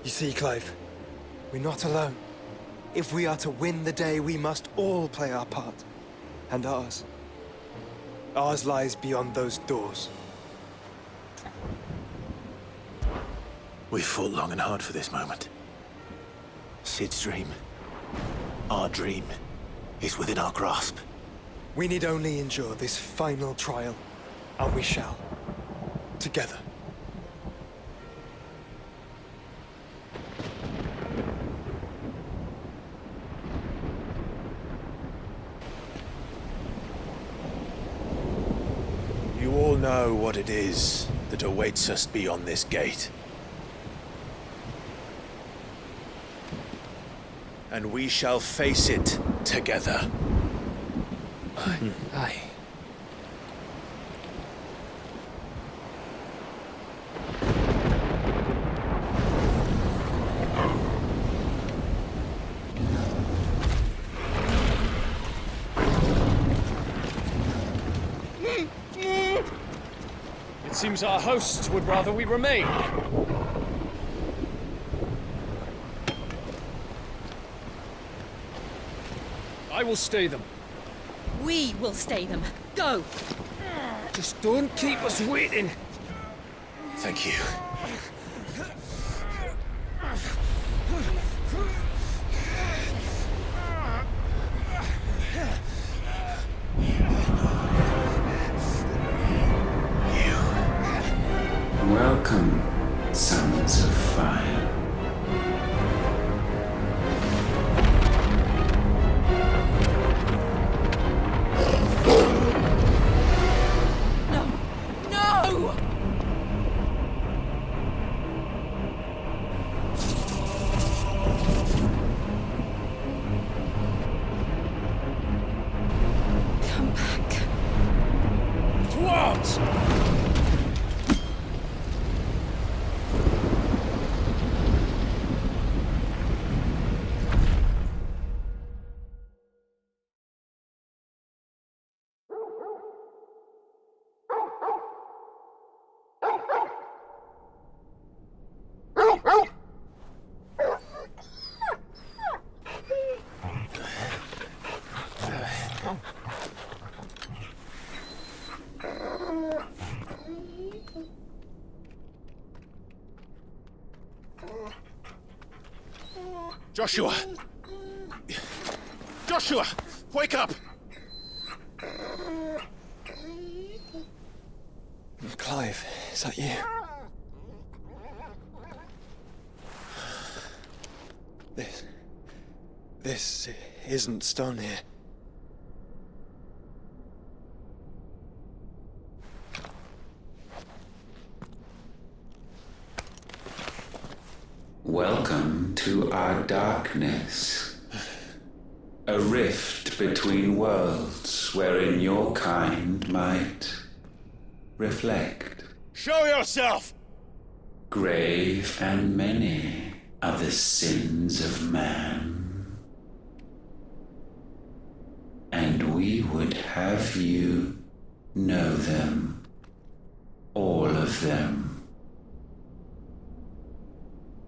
You see, Clive, we're not alone. If we are to win the day, we must all play our part. And ours. Ours lies beyond those doors. We've fought long and hard for this moment. Sid's dream, our dream, is within our grasp. We need only endure this final trial, and we shall. Together. You all know what it is that awaits us beyond this gate. And we shall face it together. Aye. It seems our hosts would rather we remain. I will stay them. We will stay them. Go! Just don't keep us waiting. Thank you. Welcome, sons of fire. No! No! Come back. To arms! Joshua! Joshua! Wake up! Clive, is that you? This isn't stone here. Welcome to our darkness. A rift between worlds wherein your kind might reflect. Show yourself! Grave and many are the sins of man. And we would have you know them, all of them.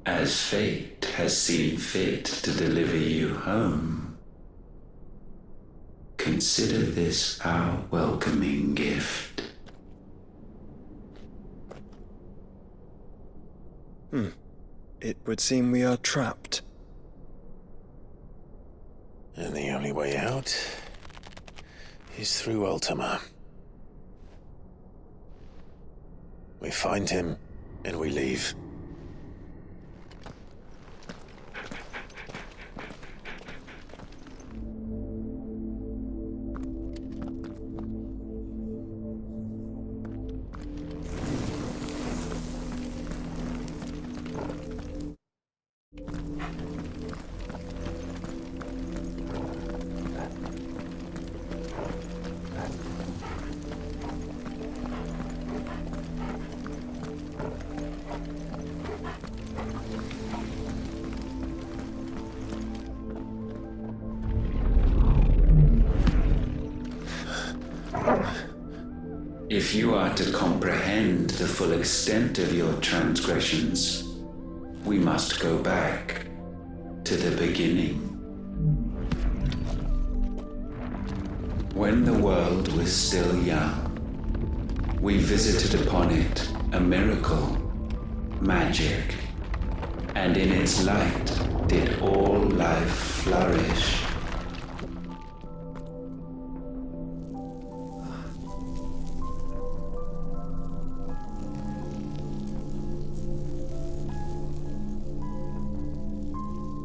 As fate has seen fit to deliver you home, consider this our welcoming gift. It would seem we are trapped. And the only way out is through Ultima. We find him, and we leave. If you are to comprehend the full extent of your transgressions, we must go back to the beginning. When the world was still young, we visited upon it a miracle, magic, and in its light did all life flourish.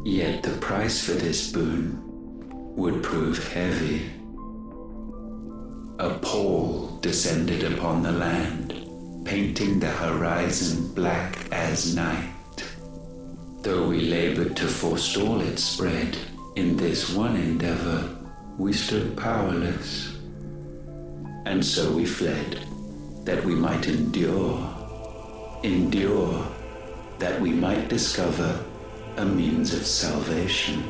Yet the price for this boon would prove heavy. A pall descended upon the land, painting the horizon black as night. Though we labored to forestall its spread, in this one endeavor we stood powerless. And so we fled, that we might endure, that we might discover a means of salvation.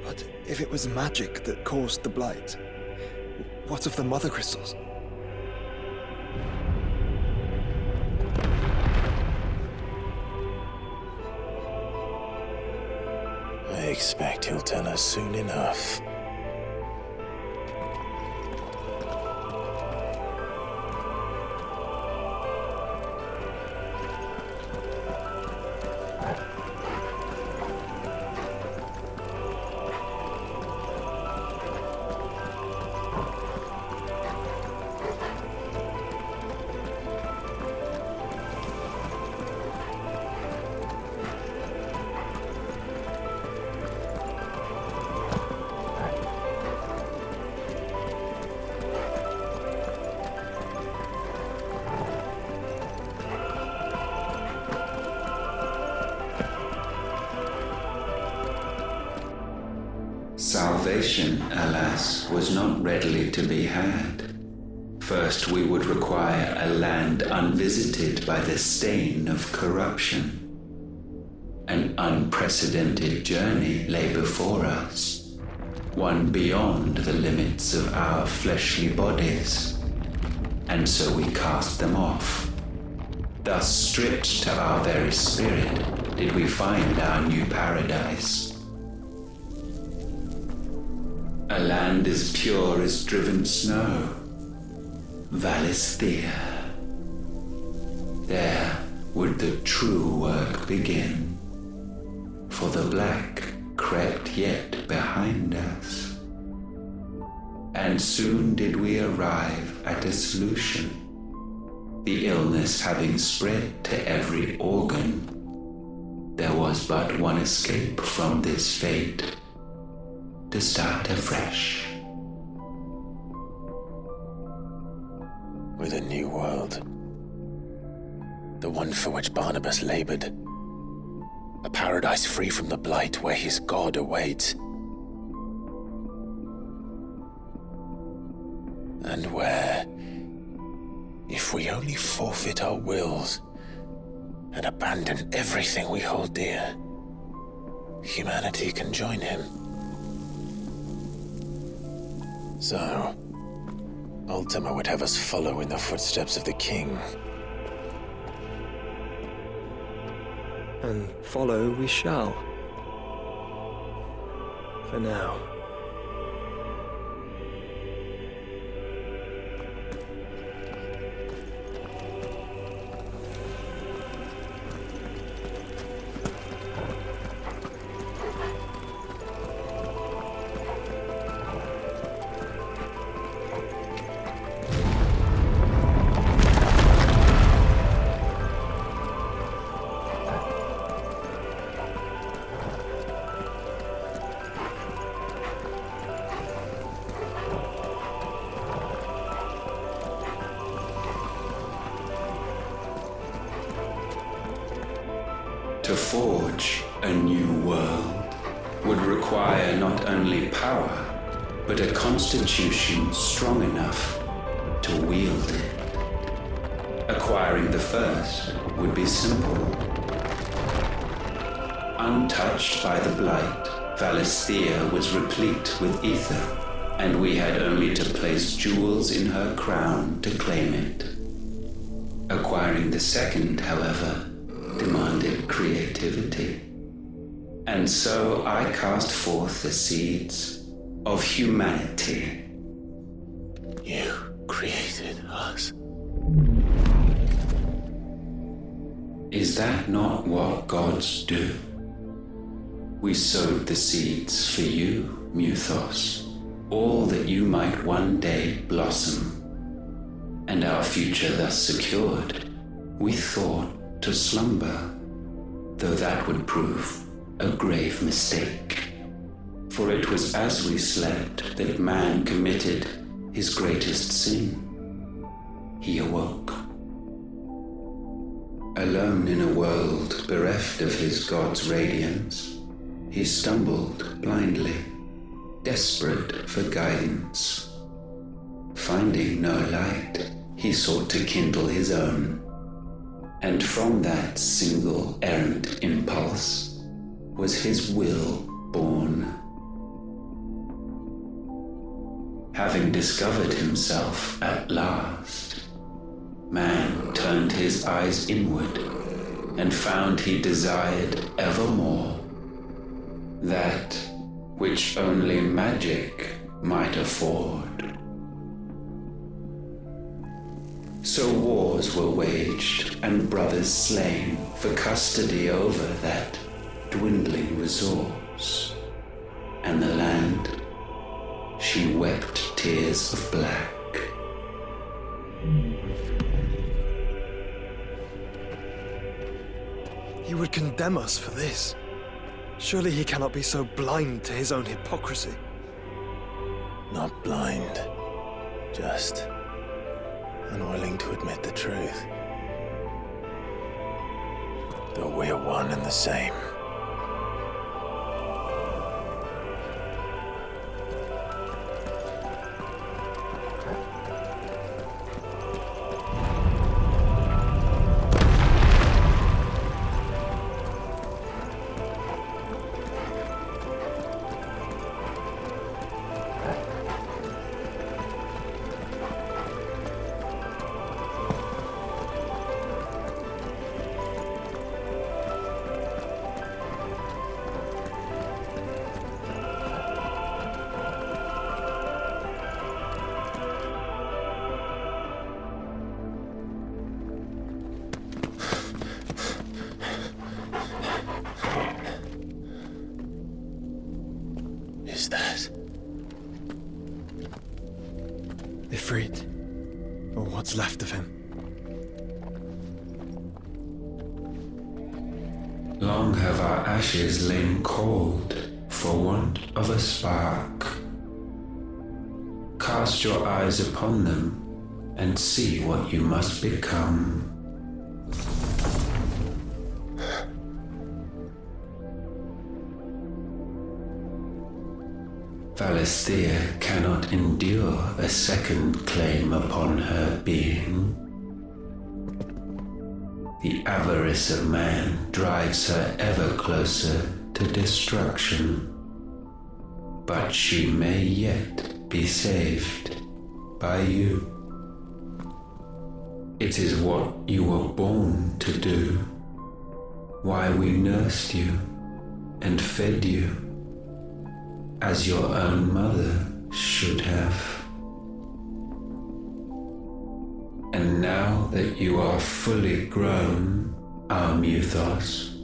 But if it was magic that caused the blight, what of the mother crystals? I expect he'll tell us soon enough. Salvation, alas, was not readily to be had. First, we would require a land unvisited by the stain of corruption. An unprecedented journey lay before us, one beyond the limits of our fleshly bodies, and so we cast them off. Thus, stripped to our very spirit, did we find our new paradise. A land as pure as driven snow, Valisthea. There would the true work begin, for the black crept yet behind us. And soon did we arrive at a solution, the illness having spread to every organ. There was but one escape from this fate, to start afresh. With a new world. The one for which Barnabas labored. A paradise free from the blight where his God awaits. And where, if we only forfeit our wills and abandon everything we hold dear, humanity can join him. So, Ultima would have us follow in the footsteps of the king. And follow we shall. For now. To forge a new world would require not only power, but a constitution strong enough to wield it. Acquiring the first would be simple. Untouched by the blight, Valisthea was replete with ether, and we had only to place jewels in her crown to claim it. Acquiring the second, however, demanded creativity. And so I cast forth the seeds of humanity. You created us. Is that not what gods do? We sowed the seeds for you, Muthos, all that you might one day blossom. And our future thus secured, we thought to slumber, though that would prove a grave mistake. For it was as we slept that man committed his greatest sin. He awoke. Alone in a world bereft of his God's radiance, he stumbled blindly, desperate for guidance. Finding no light, he sought to kindle his own. And from that single errant impulse was his will born. Having discovered himself at last, man turned his eyes inward and found he desired evermore that which only magic might afford. So wars were waged and brothers slain for custody over that dwindling resource, and the land, she wept tears of black. He would condemn us for this. Surely he cannot be so blind to his own hypocrisy. Not blind, just unwilling to admit the truth. Though we're one and the same. Is that? Ifrit, or what's left of him. Long have our ashes lain cold for want of a spark. Cast your eyes upon them and see what you must become. Valisthea cannot endure a second claim upon her being. The avarice of man drives her ever closer to destruction. But she may yet be saved by you. It is what you were born to do, why we nursed you and fed you, as your own mother should have. And now that you are fully grown, our Muthos,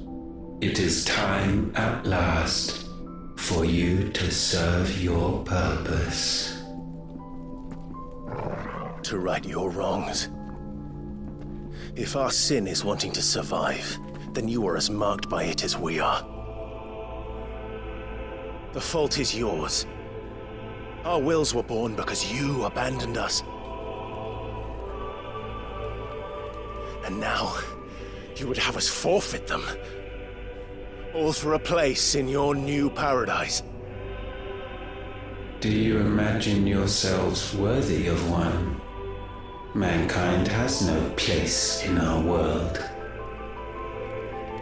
it is time at last for you to serve your purpose. To right your wrongs. If our sin is wanting to survive, then you are as marked by it as we are. The fault is yours. Our wills were born because you abandoned us. And now, you would have us forfeit them. All for a place in your new paradise. Do you imagine yourselves worthy of one? Mankind has no place in our world.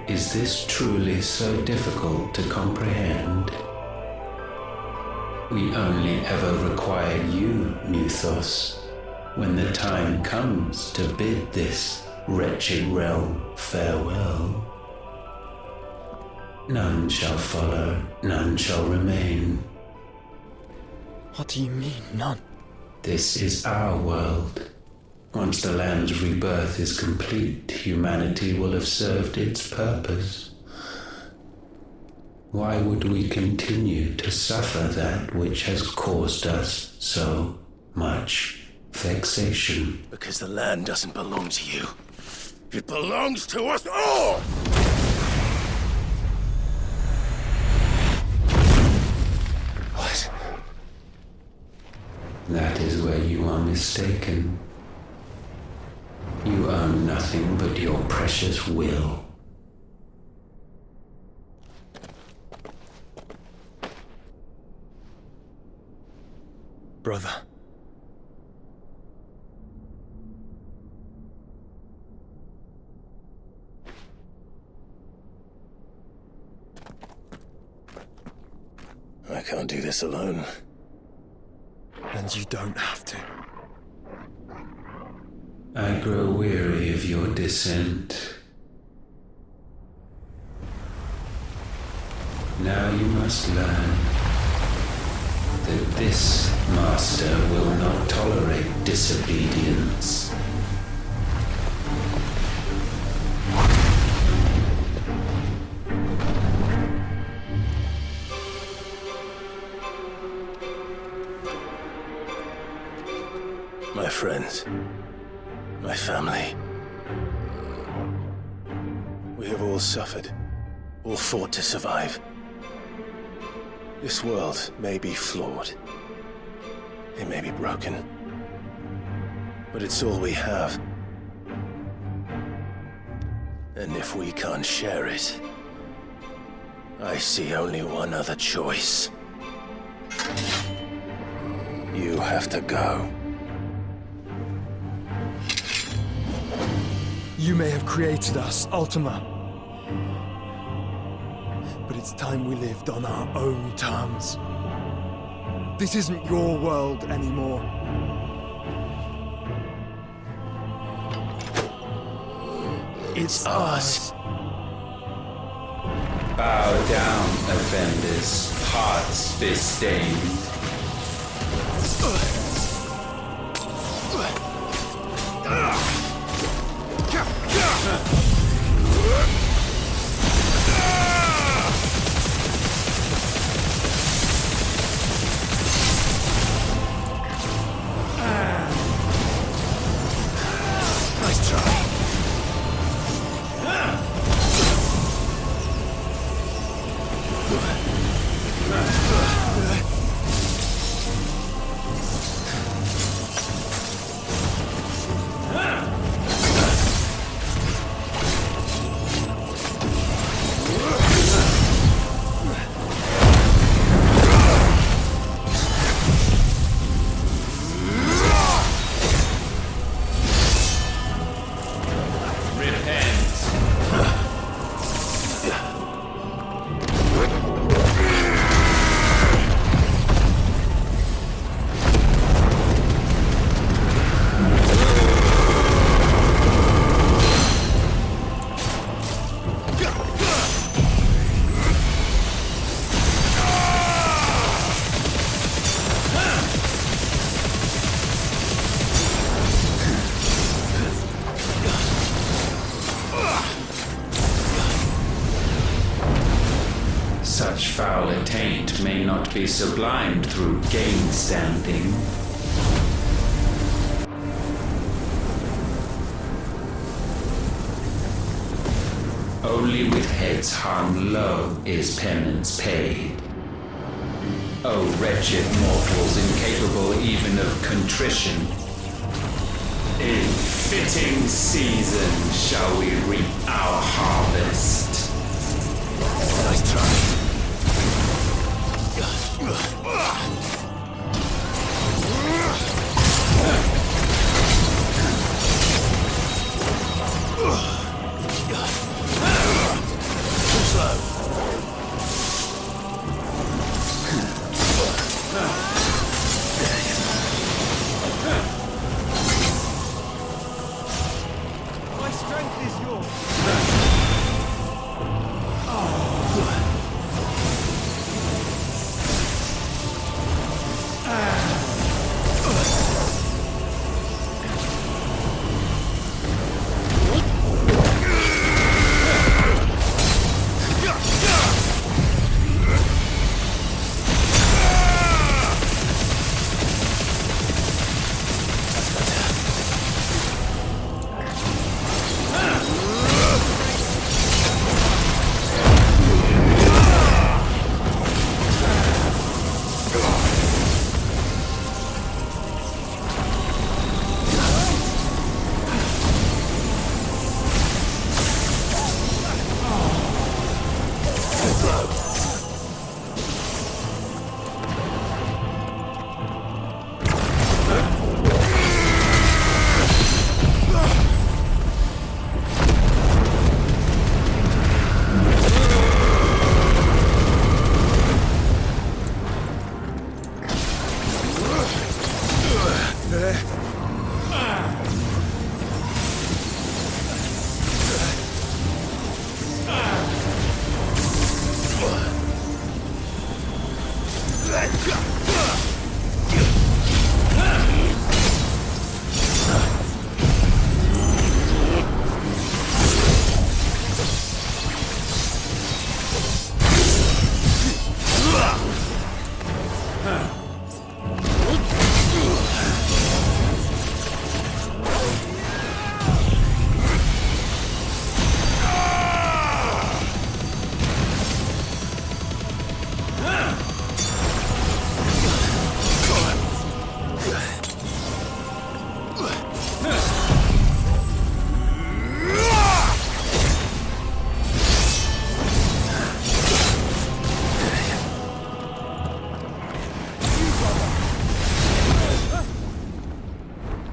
Is this truly so difficult to comprehend? We only ever require you, Muthos, when the time comes to bid this wretched realm farewell. None shall follow, none shall remain. What do you mean, none? This is our world. Once the land's rebirth is complete, humanity will have served its purpose. Why would we continue to suffer that which has caused us so much vexation? Because the land doesn't belong to you. It belongs to us all! What? That is where you are mistaken. You own nothing but your precious will. Brother. I can't do this alone. And you don't have to. I grow weary of your dissent. Now you must learn that this master will not tolerate disobedience. My friends, my family. We have all suffered, all fought to survive. This world may be flawed. It may be broken. But it's all we have. And if we can't share it, I see only one other choice. You have to go. You may have created us, Ultima. But it's time we lived on our own terms. This isn't your world anymore. It's ours. Bow down, offenders, hearts disdained. Nice try. Such foul attaint may not be sublimed through gain-standing. Only with heads hung low is penance paid. O wretched mortals incapable even of contrition, in fitting season shall we reap our harvest. Nice try. Too slow.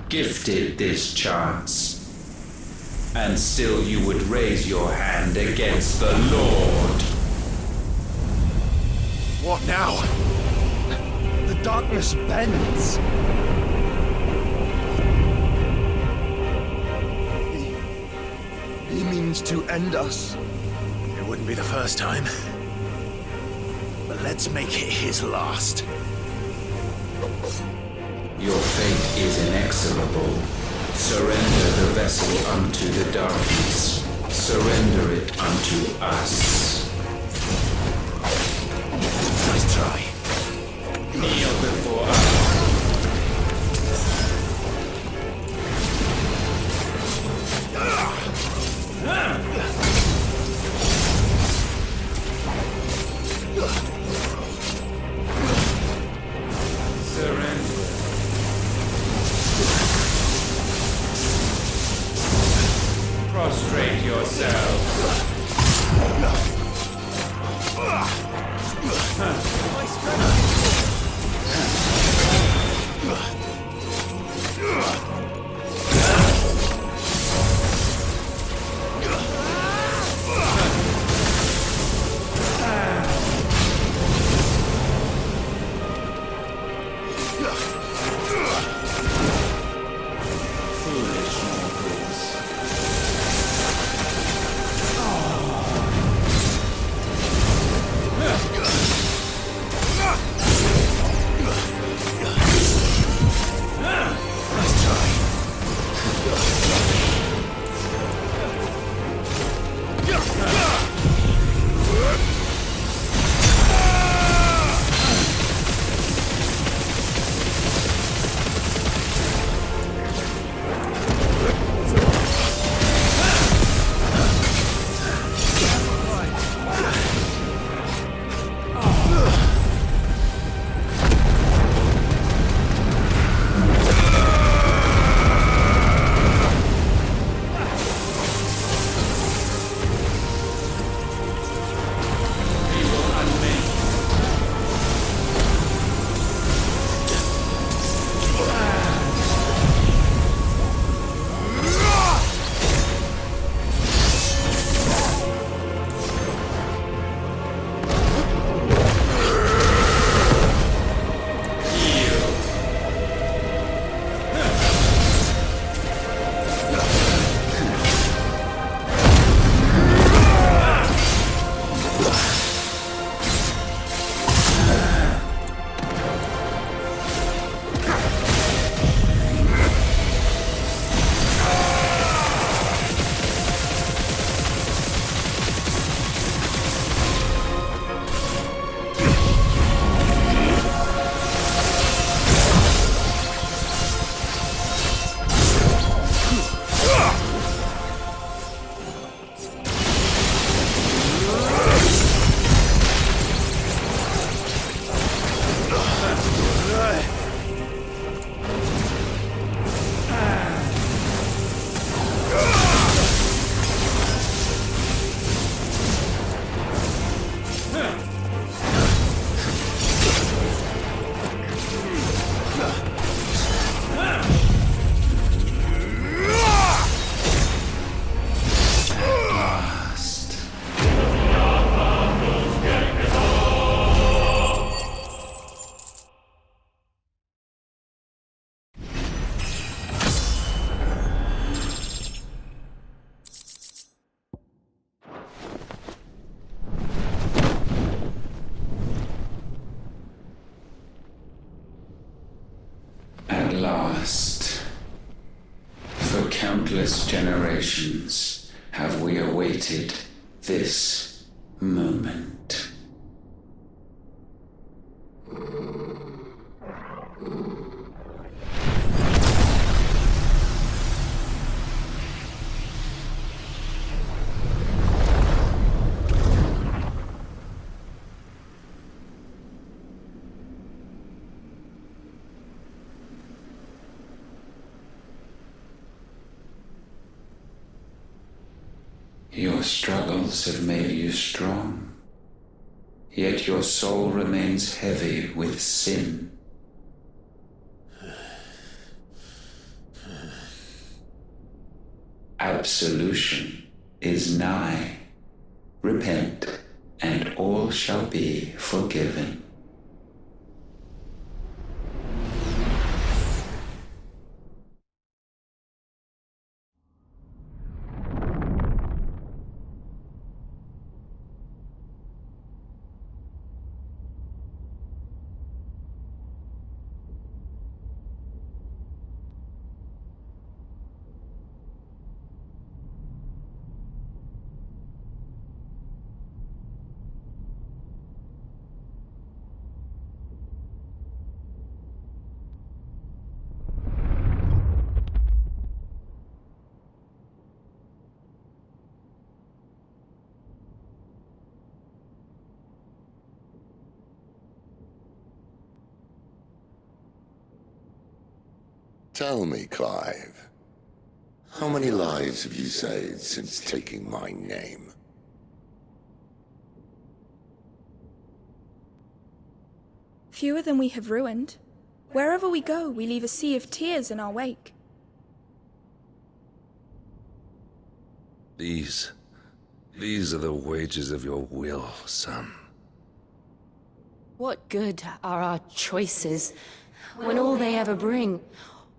Gifted this chance, and still you would raise your hand against the Lord. What now? The darkness bends. He means to end us. It wouldn't be the first time. But let's make it his last. Your fate is inexorable. Surrender the vessel unto the darkness. Surrender it unto us. Nice try. Kneel before us. Surrender. Prostrate yourself. Foolish mortals. countless generations have we awaited this moment. Your struggles have made you strong, yet your soul remains heavy with sin. Absolution is nigh. Repent, and all shall be forgiven. Tell me, Clive, how many lives have you saved since taking my name? Fewer than we have ruined. Wherever we go, we leave a sea of tears in our wake. These are the wages of your will, son. What good are our choices when all they ever bring,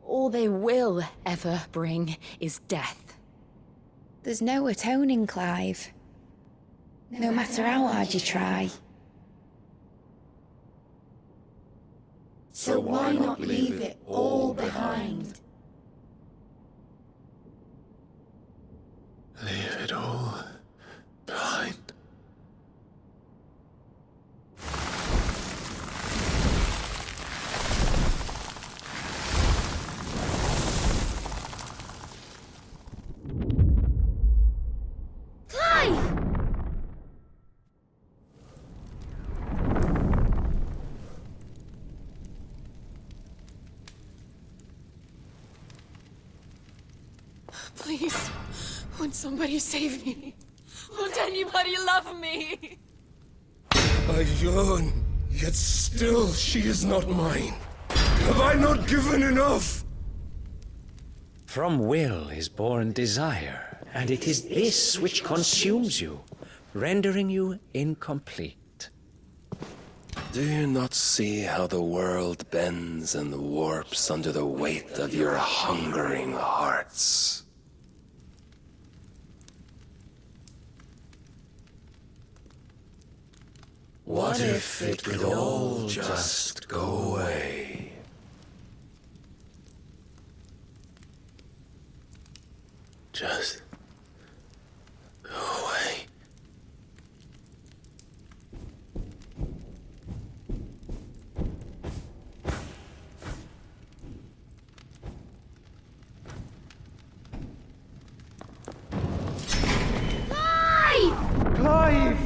all they will ever bring, is death? There's no atoning, Clive. No matter how hard you try. So why not leave it all behind? Leave it all behind. Please, won't somebody save me? Won't anybody love me? I yearn, yet still she is not mine. Have I not given enough? From will is born desire, and it is this which consumes you, rendering you incomplete. Do you not see how the world bends and warps under the weight of your hungering hearts? What if it could all just go away? Just go away. Clive!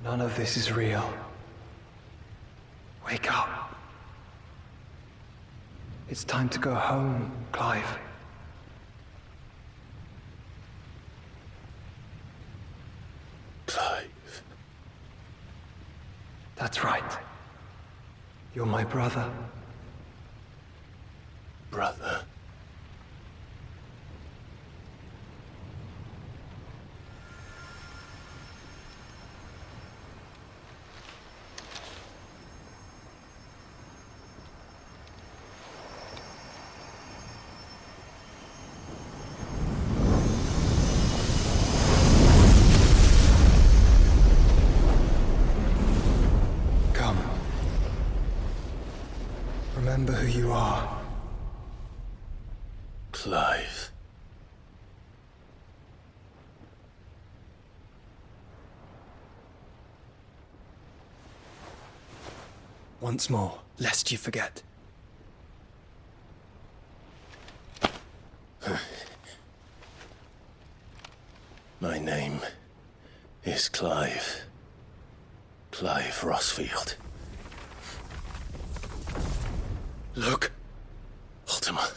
None of this is real. Wake up. It's time to go home, Clive. Clive. That's right. You're my brother. Brother. Clive. Once more, lest you forget. My name is Clive. Clive Rossfield. Look. Ultima.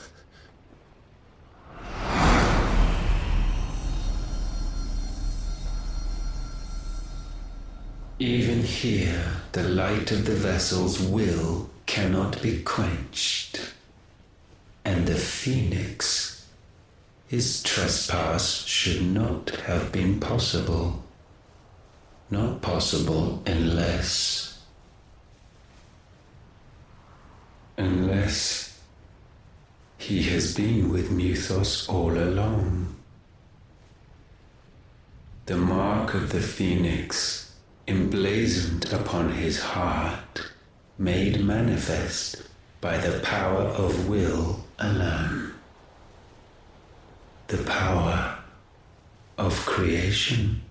Even here, the light of the vessel's will cannot be quenched. And the Phoenix, his trespass should not have been possible. Not possible unless he has been with Mythos all along. The mark of the Phoenix, emblazoned upon his heart, made manifest by the power of will alone. The power of creation.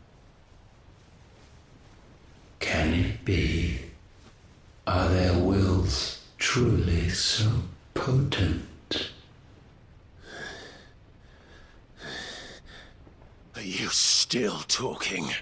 Can it be? Are their wills truly so potent? Are you still talking?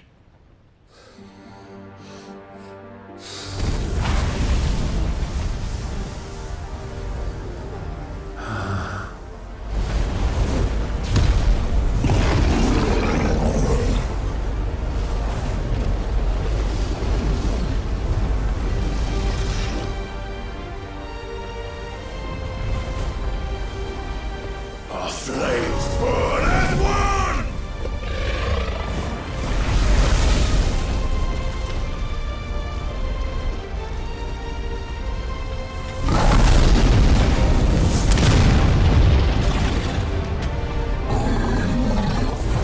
Our flames burn as one!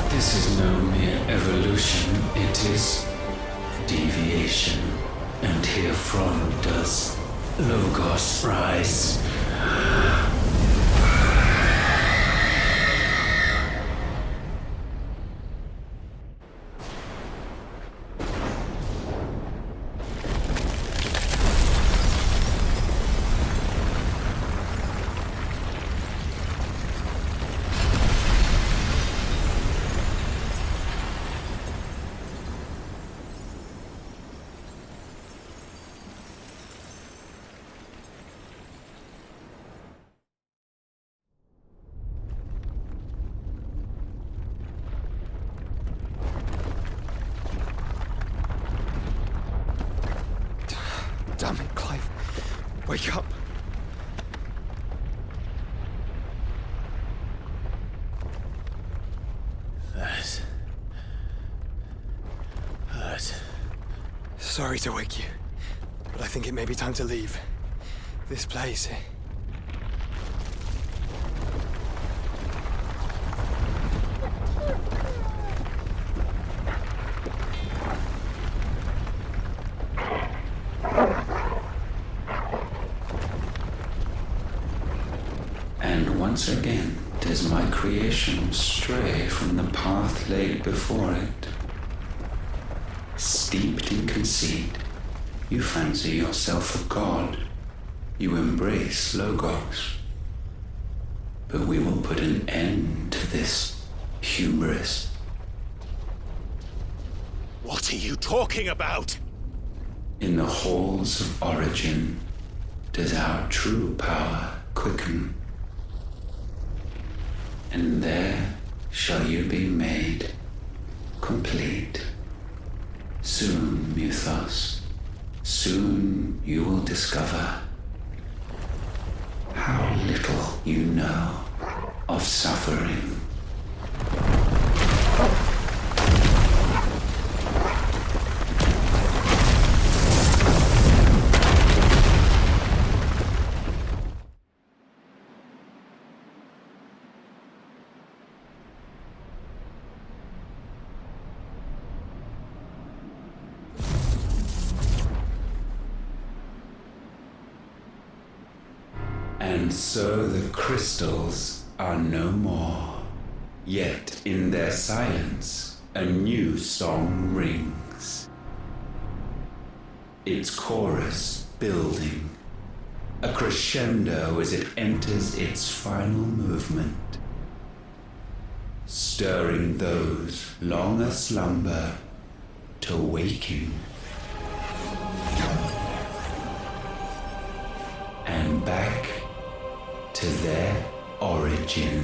This is no mere evolution, it is deviation. And herefrom does Logos rise. Damn it, Clive. Wake up. That hurt. Sorry to wake you, but I think it may be time to leave. This place. And once again does my creation stray from the path laid before it. Steeped in conceit, you fancy yourself a god. You embrace Logos. But we will put an end to this hubris. What are you talking about? In the halls of origin does our true power quicken. And there shall you be made complete. Soon, Mythos, soon you will discover how little you know of suffering. And so the crystals are no more. Yet in their silence, a new song rings. Its chorus building, a crescendo as it enters its final movement, stirring those long aslumber to waking. And back to their origin.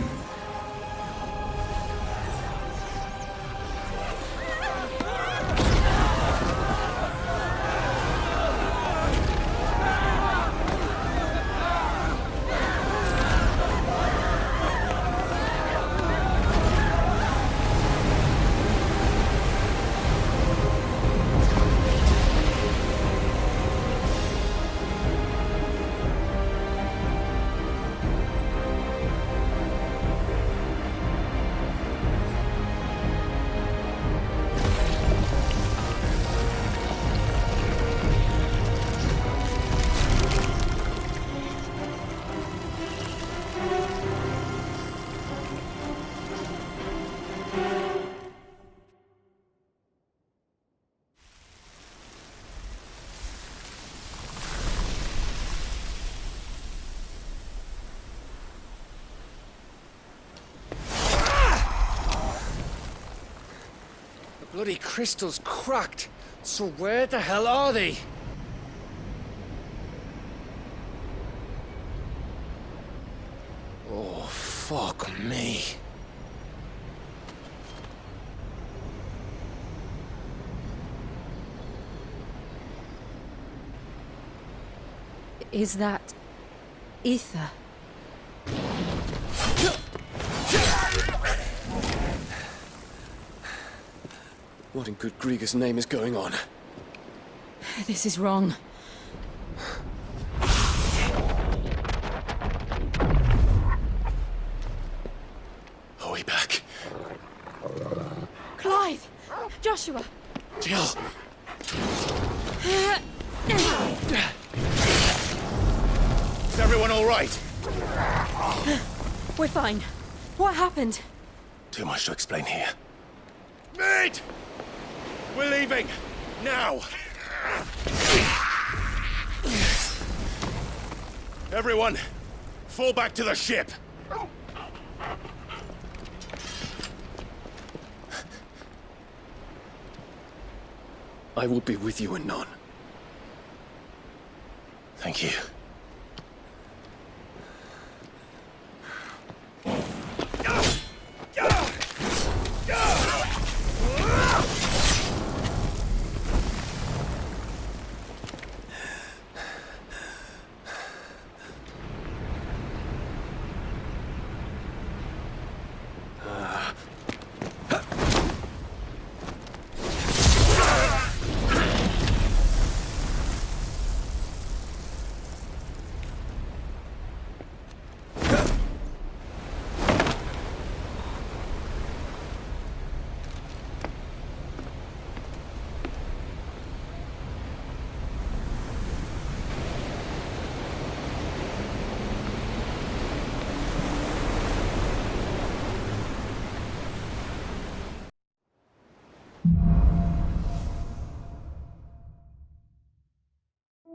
Bloody crystal's cracked. So where the hell are they? Oh, fuck me. Is that ether? What in good Grieger's name is going on? This is wrong. Are we back? Clive! Joshua! Jill! Is everyone all right? We're fine. What happened? Too much to explain here. Mate! We're leaving! Now! Everyone, fall back to the ship! I will be with you anon. Thank you.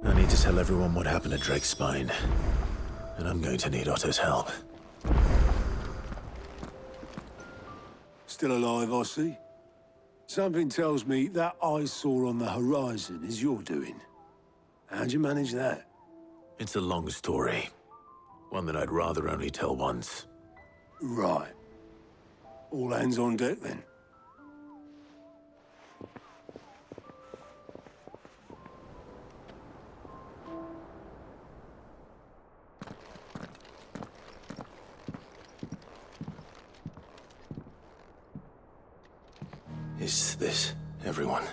I need to tell everyone what happened at Drake's Spine. And I'm going to need Otto's help. Still alive, I see. Something tells me that I saw on the horizon is your doing. How'd you manage that? It's a long story. One that I'd rather only tell once. Right. All hands on deck, then. Is this everyone?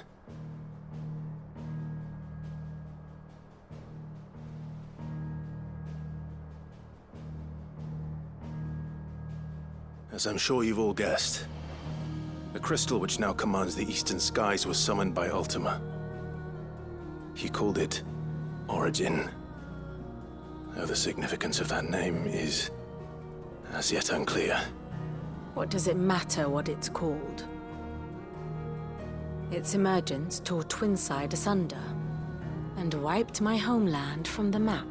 As I'm sure you've all guessed, the crystal which now commands the eastern skies was summoned by Ultima. He called it Origin. Though the significance of that name is As yet unclear. What does it matter what it's called? Its emergence tore Twinside asunder, and wiped my homeland from the map.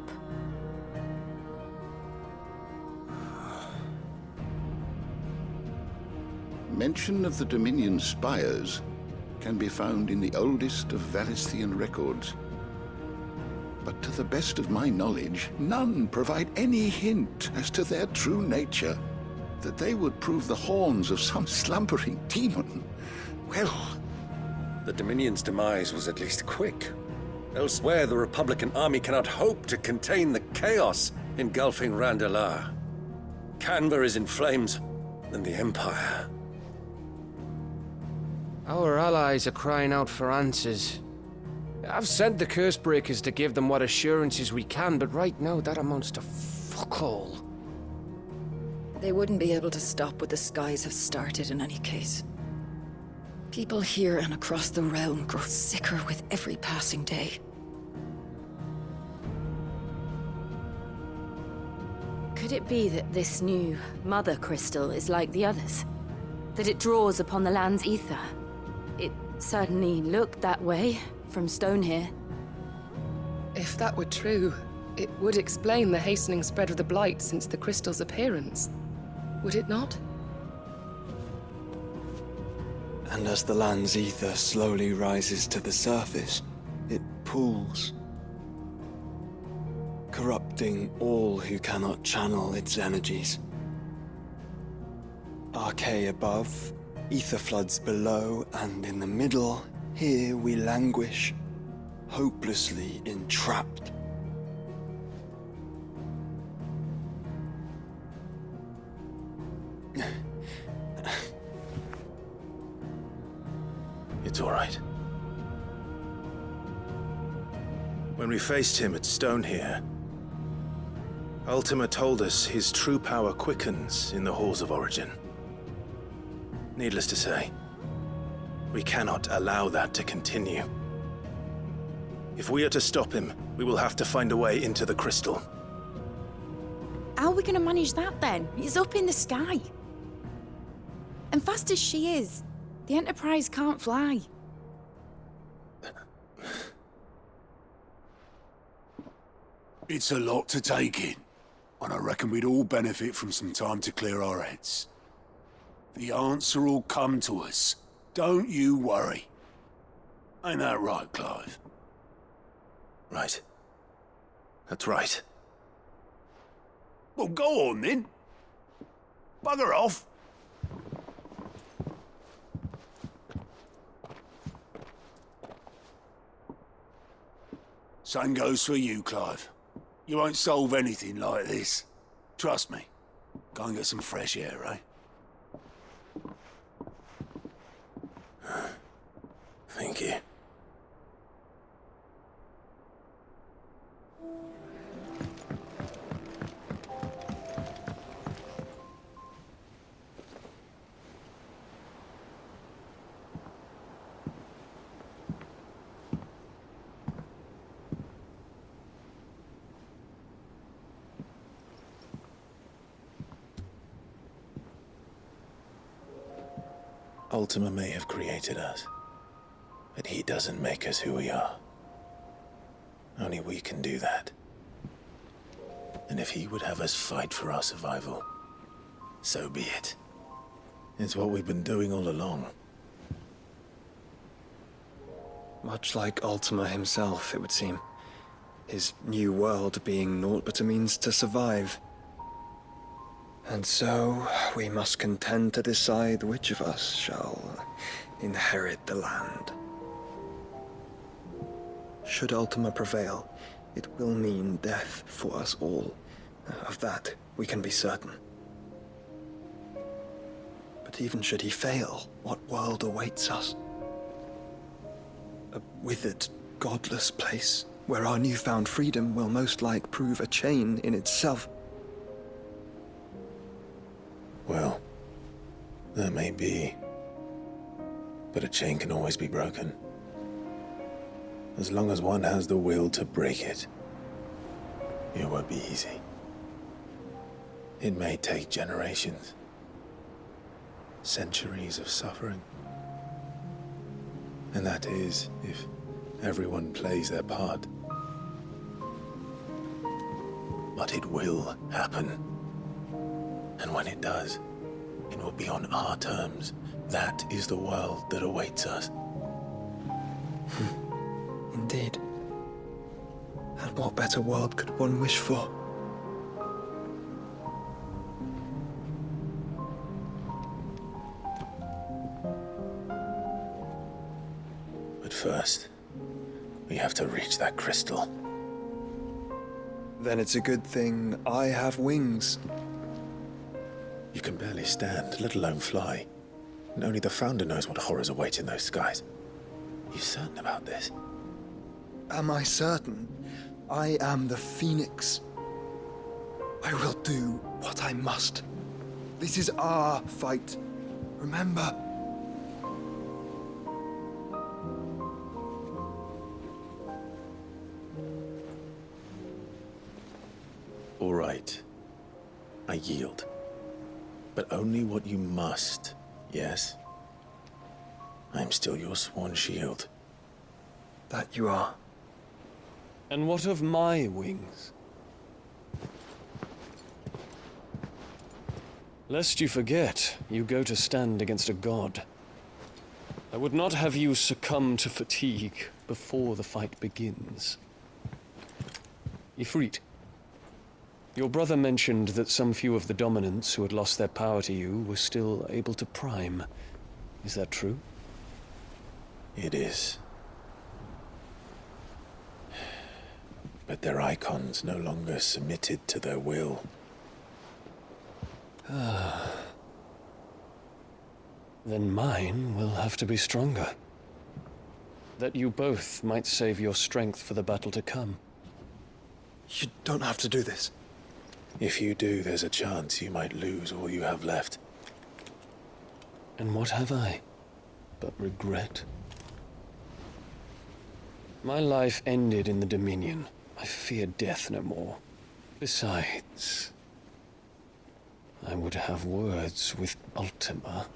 Mention of the Dominion spires can be found in the oldest of Valisthian records. But to the best of my knowledge, none provide any hint as to their true nature. That they would prove the horns of some slumbering demon. Well, The Dominion's demise was at least quick. Elsewhere, the Republican army cannot hope to contain the chaos engulfing Randalar. Canva is in flames, and the Empire. Our allies are crying out for answers. I've sent the Cursebreakers to give them what assurances we can, but right now that amounts to fuck all. They wouldn't be able to stop what the skies have started in any case. People here and across the realm grow sicker with every passing day. Could it be that this new Mother Crystal is like the others? That it draws upon the land's ether? It certainly looked that way from stone here. If that were true, it would explain the hastening spread of the Blight since the crystal's appearance. Would it not? And as the land's ether slowly rises to the surface, it pools, corrupting all who cannot channel its energies. Archay above, ether floods below, and in the middle, here we languish, hopelessly entrapped. It's all right. When we faced him at Stone here, Ultima told us his true power quickens in the Halls of Origin. Needless to say, we cannot allow that to continue. If we are to stop him, we will have to find a way into the crystal. How are we going to manage that then? It's up in the sky. And fast as she is, the Enterprise can't fly. It's a lot to take in, and I reckon we'd all benefit from some time to clear our heads. The answer will come to us. Don't you worry. Ain't that right, Clive? Right. That's right. Well, go on then. Bugger off. Same goes for you, Clive. You won't solve anything like this. Trust me. Go and get some fresh air, eh? Thank you. Ultima may have created us, but he doesn't make us who we are. Only we can do that. And if he would have us fight for our survival, so be it. It's what we've been doing all along. Much like Ultima himself, it would seem. His new world being naught but a means to survive. And so, we must contend to decide which of us shall inherit the land. Should Ultima prevail, it will mean death for us all. Of that, we can be certain. But even should he fail, what world awaits us? A withered, godless place, where our newfound freedom will most like prove a chain in itself. Well, that may be. But a chain can always be broken. As long as one has the will to break it, it won't be easy. It may take generations. Centuries of suffering. And that is, if everyone plays their part. But it will happen. And when it does, it will be on our terms. That is the world that awaits us. Indeed. And what better world could one wish for? But first, we have to reach that crystal. Then it's a good thing I have wings. You can barely stand, let alone fly. And only the Founder knows what horrors await in those skies. You certain about this? Am I certain? I am the Phoenix. I will do what I must. This is our fight. Remember? All right. I yield. But only what you must, yes? I'm still your sworn shield. That you are. And what of my wings? Lest you forget, you go to stand against a god. I would not have you succumb to fatigue before the fight begins. Ifrit, your brother mentioned that some few of the dominants who had lost their power to you were still able to prime. Is that true? It is. But their icons no longer submitted to their will. Then mine will have to be stronger. That you both might save your strength for the battle to come. You don't have to do this. If you do, there's a chance you might lose all you have left. And what have I but regret? My life ended in the Dominion. I fear death no more. Besides, I would have words with Ultima.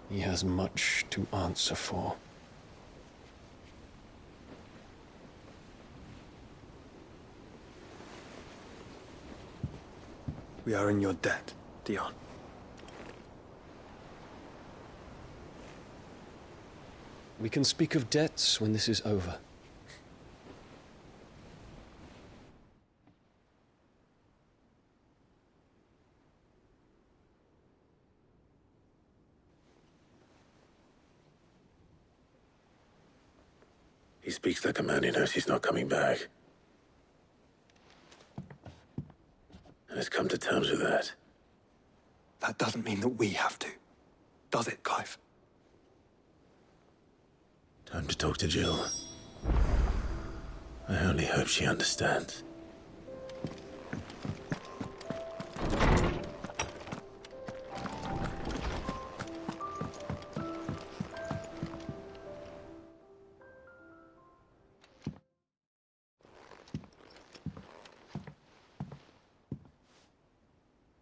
He has much to answer for. We are in your debt, Dion. We can speak of debts when this is over. He speaks like a man who knows he's not coming back. And has come to terms with that. That doesn't mean that we have to, does it, Clive? Time to talk to Jill. I only hope she understands.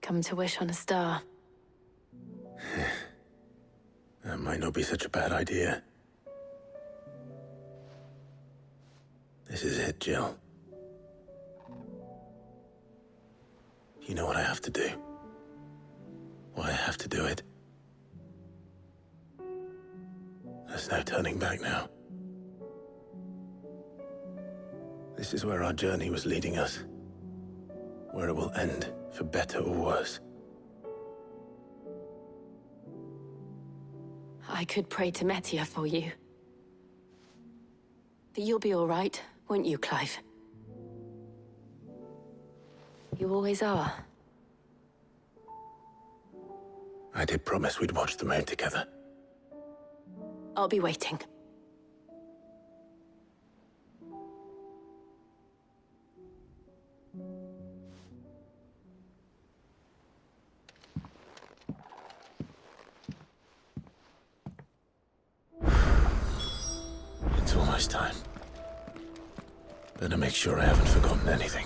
Come to wish on a star. That might not be such a bad idea. This is it, Jill. You know what I have to do. Why I have to do it. There's no turning back now. This is where our journey was leading us. Where it will end, for better or worse. I could pray to Metia for you. But you'll be all right, won't you, Clive? You always are. I did promise we'd watch the moon together. I'll be waiting. It's almost time. Better make sure I haven't forgotten anything.